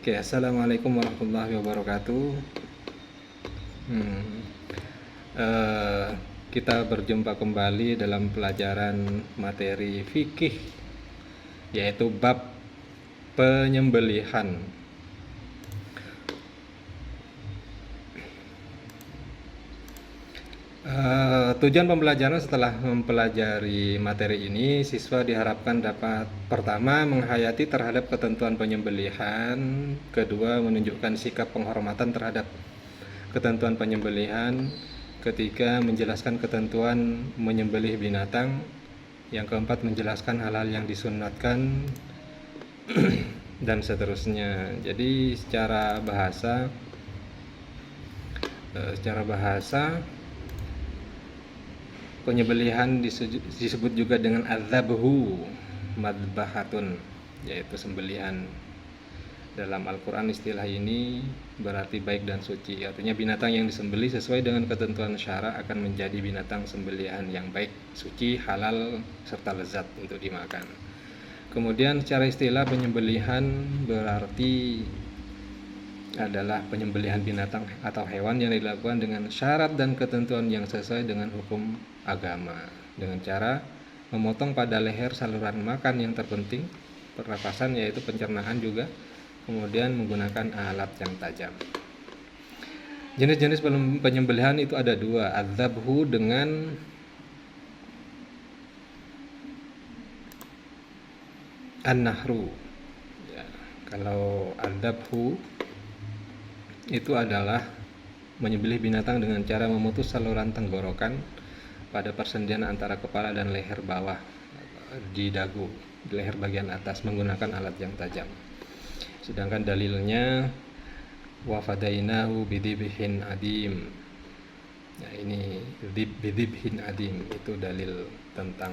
Oke, assalamualaikum warahmatullahi wabarakatuh. Hmm, eh, kita berjumpa kembali dalam pelajaran materi fikih, yaitu bab penyembelihan. Tujuan pembelajaran setelah mempelajari materi ini, siswa diharapkan dapat pertama menghayati terhadap ketentuan penyembelihan, kedua menunjukkan sikap penghormatan terhadap ketentuan penyembelihan, ketiga menjelaskan ketentuan menyembelih binatang, yang keempat menjelaskan hal-hal yang disunatkan dan seterusnya. Jadi secara bahasa penyembelihan disebut juga dengan adzabhu madbahatun, yaitu sembelihan. Dalam Al-Quran istilah ini berarti baik dan suci. Artinya binatang yang disembelih sesuai dengan ketentuan syara akan menjadi binatang sembelihan yang baik, suci, halal, serta lezat untuk dimakan. Kemudian secara istilah penyembelihan berarti adalah penyembelihan binatang atau hewan yang dilakukan dengan syarat dan ketentuan yang sesuai dengan hukum agama, dengan cara memotong pada leher saluran makan yang terpenting, pernapasan yaitu pencernaan juga, kemudian menggunakan alat yang tajam. Jenis-jenis penyembelihan itu ada dua, adzabhu dengan an-nahru. Ya, kalau adzabhu itu adalah menyembelih binatang dengan cara memutus saluran tenggorokan pada persendian antara kepala dan leher bawah di dagu, di leher bagian atas menggunakan alat yang tajam. Sedangkan dalilnya wa fadainahu bidibhin adim. Nah, ini bidibhin adim itu dalil tentang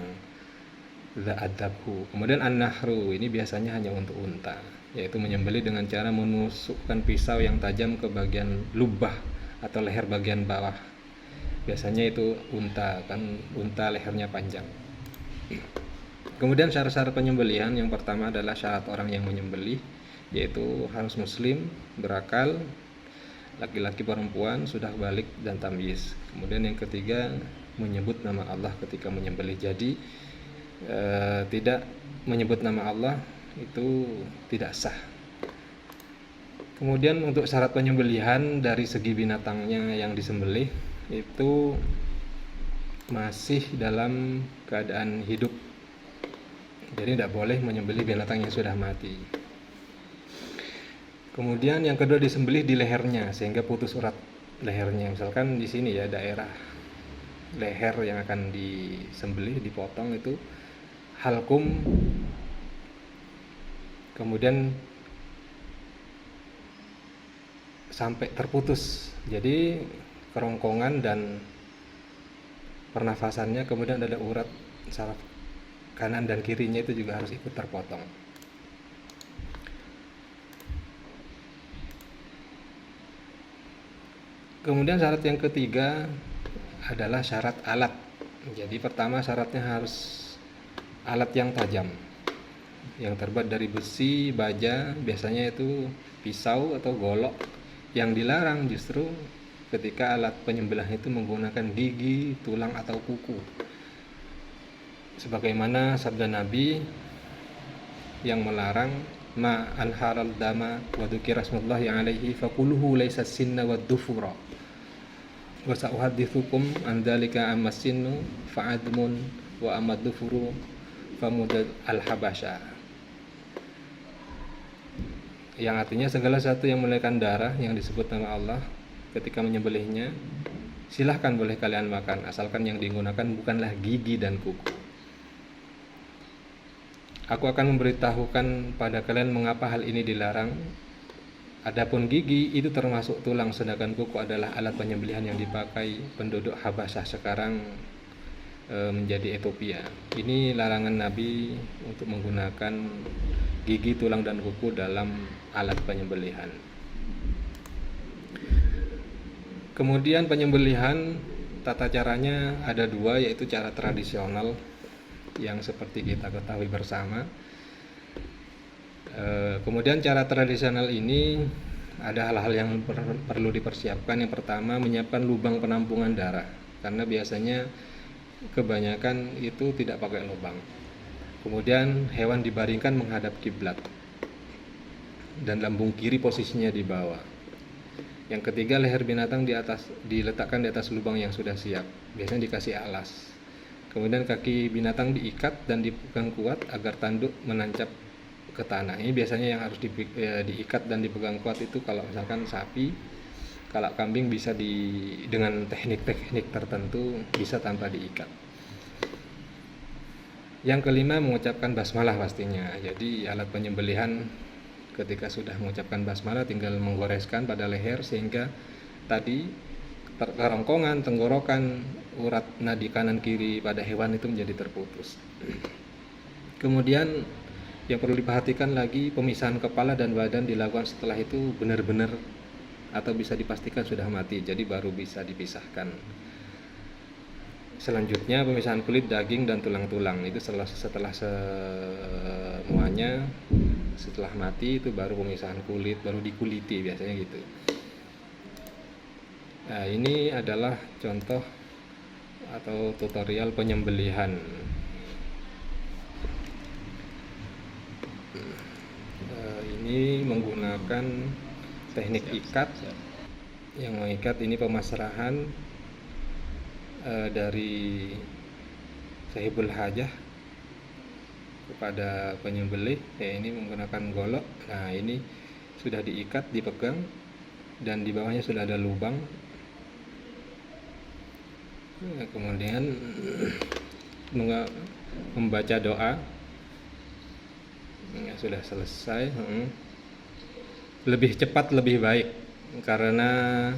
za'adzabhu. Kemudian an-nahru ini biasanya hanya untuk unta, yaitu menyembelih dengan cara menusukkan pisau yang tajam ke bagian lubah atau leher bagian bawah. Biasanya itu unta, kan unta lehernya panjang. Kemudian syarat-syarat penyembelihan yang pertama adalah syarat orang yang menyembelih, yaitu harus muslim, berakal, laki-laki perempuan, sudah balik dan tamyiz. Kemudian yang ketiga menyebut nama Allah ketika menyembelih. Jadi tidak menyebut nama Allah itu tidak sah. Kemudian untuk syarat penyembelihan dari segi binatangnya yang disembelih itu masih dalam keadaan hidup, jadi tidak boleh menyembelih binatang yang sudah mati. Kemudian yang kedua disembelih di lehernya sehingga putus urat lehernya. Misalkan di sini ya, daerah leher yang akan disembelih dipotong itu halkum, kemudian sampai terputus, jadi kerongkongan dan pernafasannya, kemudian ada urat saraf kanan dan kirinya itu juga harus ikut terpotong. Kemudian syarat yang ketiga adalah syarat alat. Jadi pertama syaratnya harus alat yang tajam, yang terbuat dari besi, baja, biasanya itu pisau atau golok. Yang dilarang justru ketika alat penyembelihan itu menggunakan gigi, tulang atau kuku. Sebagaimana sabda Nabi yang melarang ma anharal dama wa dzukira rasulullahi alaihi faquluhu laisa sinna wa dhufura wa sa'uhadithukum an dzalika amma sinnu fa'admun wa amma dhufuru famudad al-habasha, yang artinya segala sesuatu yang mengeluarkan darah yang disebut nama Allah ketika menyembelihnya silahkan boleh kalian makan, asalkan yang digunakan bukanlah gigi dan kuku. Aku akan memberitahukan pada kalian mengapa hal ini dilarang. Adapun gigi itu termasuk tulang, sedangkan kuku adalah alat penyembelihan yang dipakai penduduk Habasyah sekarang menjadi Ethiopia. Ini larangan Nabi untuk menggunakan gigi, tulang, dan kuku dalam alat penyembelihan. Kemudian penyembelihan tata caranya ada dua, yaitu cara tradisional yang seperti kita ketahui bersama. Kemudian cara tradisional ini ada hal-hal yang perlu dipersiapkan. Yang pertama, menyiapkan lubang penampungan darah, karena biasanya kebanyakan itu tidak pakai lubang. Kemudian hewan dibaringkan menghadap kiblat dan lambung kiri posisinya di bawah. Yang ketiga, leher binatang diletakkan di atas lubang yang sudah siap, biasanya dikasih alas. Kemudian kaki binatang diikat dan dipegang kuat agar tanduk menancap ke tanah. Ini biasanya yang harus diikat dan dipegang kuat itu kalau misalkan sapi. Kalau kambing bisa dengan teknik-teknik tertentu, bisa tanpa diikat. Yang kelima, mengucapkan basmalah pastinya. Jadi alat penyembelihan ketika sudah mengucapkan basmalah tinggal menggoreskan pada leher sehingga tadi kerongkongan, tenggorokan, urat nadi kanan kiri pada hewan itu menjadi terputus. Kemudian yang perlu diperhatikan lagi, pemisahan kepala dan badan dilakukan setelah itu benar-benar atau bisa dipastikan sudah mati, jadi baru bisa dipisahkan. Selanjutnya pemisahan kulit, daging, dan tulang-tulang. Itu setelah semuanya, setelah mati itu baru pemisahan kulit, baru dikuliti biasanya gitu. Nah, ini adalah contoh atau tutorial penyembelihan. Ini menggunakan teknik ikat. Yang mengikat ini pemasrahan dari sahibul hajah kepada penyembelih. Ini menggunakan golok. Nah, ini sudah diikat, dipegang, dan di bawahnya sudah ada lubang. Kemudian membaca doa. Sudah selesai. Lebih cepat lebih baik, karena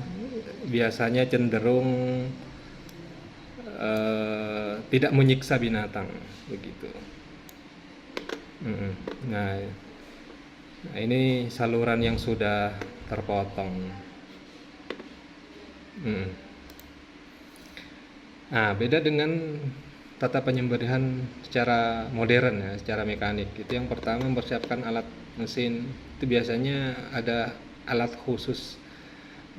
biasanya cenderung tidak menyiksa binatang begitu. Nah, ini saluran yang sudah terpotong. Nah, beda dengan tata penyembelihan secara modern ya, secara mekanik. Itu yang pertama, mempersiapkan alat mesin. Itu biasanya ada alat khusus.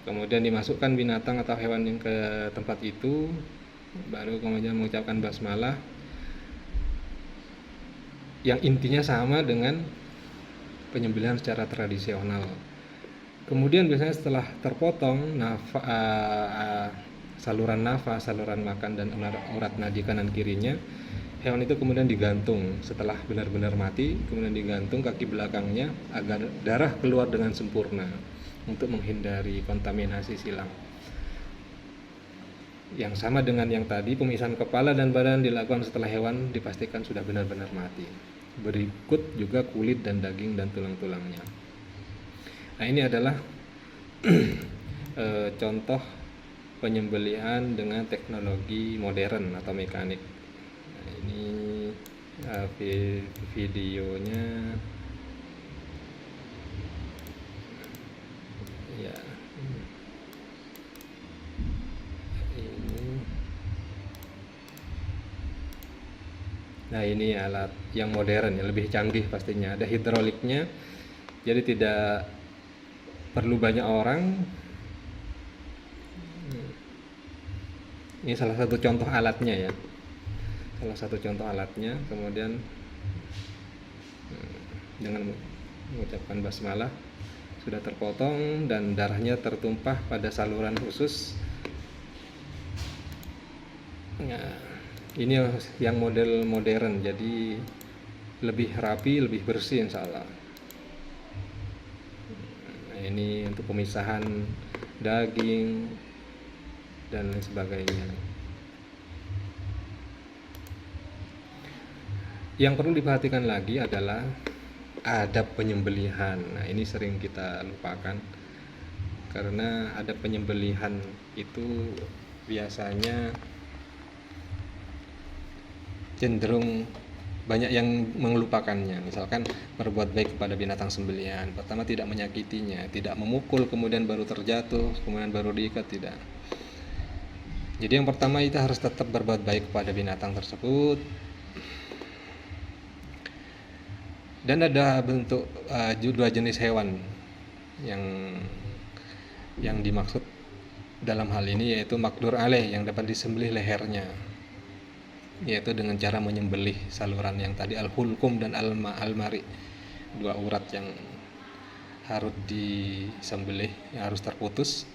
Kemudian dimasukkan binatang atau hewan yang ke tempat itu, baru kemudian mengucapkan basmalah. Yang intinya sama dengan penyembelihan secara tradisional. Kemudian biasanya setelah terpotong saluran nafas, saluran makan, dan urat nadi kanan kirinya, hewan itu kemudian digantung. Setelah benar-benar mati, kemudian digantung kaki belakangnya agar darah keluar dengan sempurna untuk menghindari kontaminasi silang. Yang sama dengan yang tadi, pemisahan kepala dan badan dilakukan setelah hewan dipastikan sudah benar-benar mati. Berikut juga kulit dan daging dan tulang-tulangnya. Nah, ini adalah contoh penyembelihan dengan teknologi modern atau mekanik. Nah, ini videonya ya. Nah, ini alat yang modern, yang lebih canggih pastinya. Ada hidroliknya, jadi tidak perlu banyak orang. Ini salah satu contoh alatnya ya. Salah satu contoh alatnya. Kemudian dengan mengucapkan basmalah sudah terpotong dan darahnya tertumpah pada saluran khusus. Nah, ini yang model modern, jadi lebih rapi, lebih bersih insya Allah. Nah, ini untuk pemisahan daging dan lain sebagainya. Yang perlu diperhatikan lagi adalah adab penyembelihan. Nah, ini sering kita lupakan, karena adab penyembelihan itu biasanya cenderung banyak yang melupakannya. Misalkan berbuat baik kepada binatang sembelihan, pertama tidak menyakitinya, tidak memukul, kemudian baru terjatuh, kemudian baru diikat, tidak. Jadi yang pertama, kita harus tetap berbuat baik kepada binatang tersebut. Dan ada bentuk dua jenis hewan yang dimaksud dalam hal ini, yaitu makdur alaih, yang dapat disembelih lehernya, yaitu dengan cara menyembelih saluran yang tadi, al-hulkum dan al-mari, dua urat yang harus disembelih, yang harus terputus.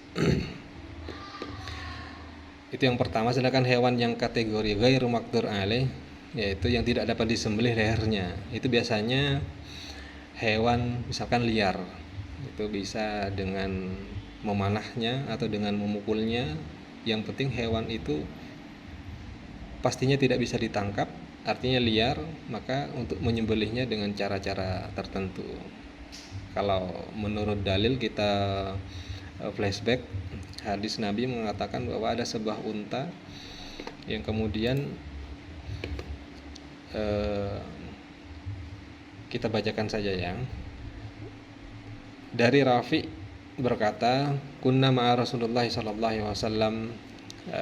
Itu yang pertama. Sedangkan hewan yang kategori ghairu makdur alaih, yaitu yang tidak dapat disembelih lehernya, itu biasanya hewan misalkan liar. Itu bisa dengan memanahnya atau dengan memukulnya. Yang penting hewan itu pastinya tidak bisa ditangkap, artinya liar, maka untuk menyembelihnya dengan cara-cara tertentu. Kalau menurut dalil kita flashback, hadis Nabi mengatakan bahwa ada sebuah unta yang kemudian kita bacakan saja yang dari Rafi berkata, kunna ma'a Rasulullah sallallahu alaihi wasallam,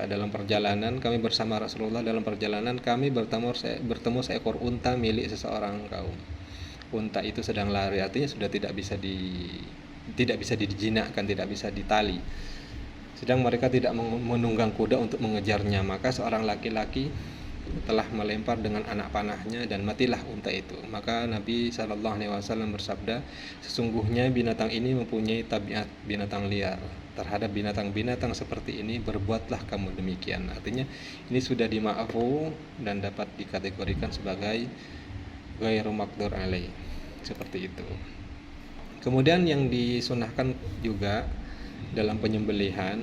dalam perjalanan kami bersama Rasulullah, dalam perjalanan kami bertemu seekor unta milik seseorang kaum. Unta itu sedang lari, artinya sudah tidak bisa dijinakkan, tidak bisa ditali. Sedang mereka tidak menunggang kuda untuk mengejarnya, maka seorang laki-laki telah melempar dengan anak panahnya dan matilah unta itu. Maka Nabi SAW bersabda, sesungguhnya binatang ini mempunyai tabiat binatang liar. Terhadap binatang-binatang seperti ini berbuatlah kamu demikian. Artinya ini sudah dima'fu dan dapat dikategorikan sebagai ghairu makdur alaih, seperti itu. Kemudian yang disunahkan juga dalam penyembelihan,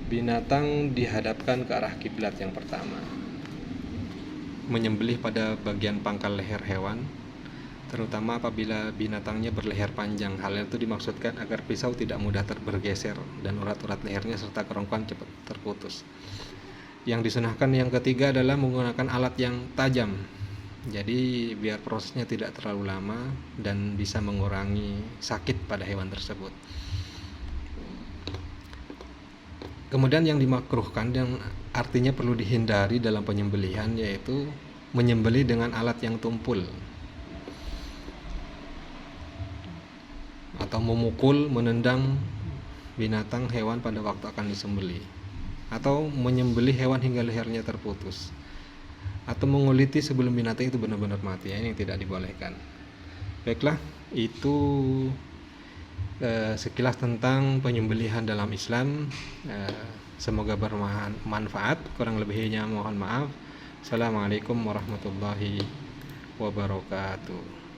binatang dihadapkan ke arah kiblat yang pertama. Menyembelih pada bagian pangkal leher hewan, terutama apabila binatangnya berleher panjang. Hal itu dimaksudkan agar pisau tidak mudah bergeser dan urat-urat lehernya serta kerongkongan cepat terputus. Yang disunahkan yang ketiga adalah menggunakan alat yang tajam. Jadi biar prosesnya tidak terlalu lama dan bisa mengurangi sakit pada hewan tersebut. Kemudian yang dimakruhkan, yang artinya perlu dihindari dalam penyembelihan, yaitu menyembelih dengan alat yang tumpul atau memukul, menendang binatang hewan pada waktu akan disembelih, atau menyembelih hewan hingga lehernya terputus, atau menguliti sebelum binatang itu benar-benar mati. Ini yang tidak dibolehkan. Baiklah, itu sekilas tentang penyembelihan dalam Islam. Semoga bermanfaat. Kurang lebihnya mohon maaf. Assalamualaikum warahmatullahi wabarakatuh.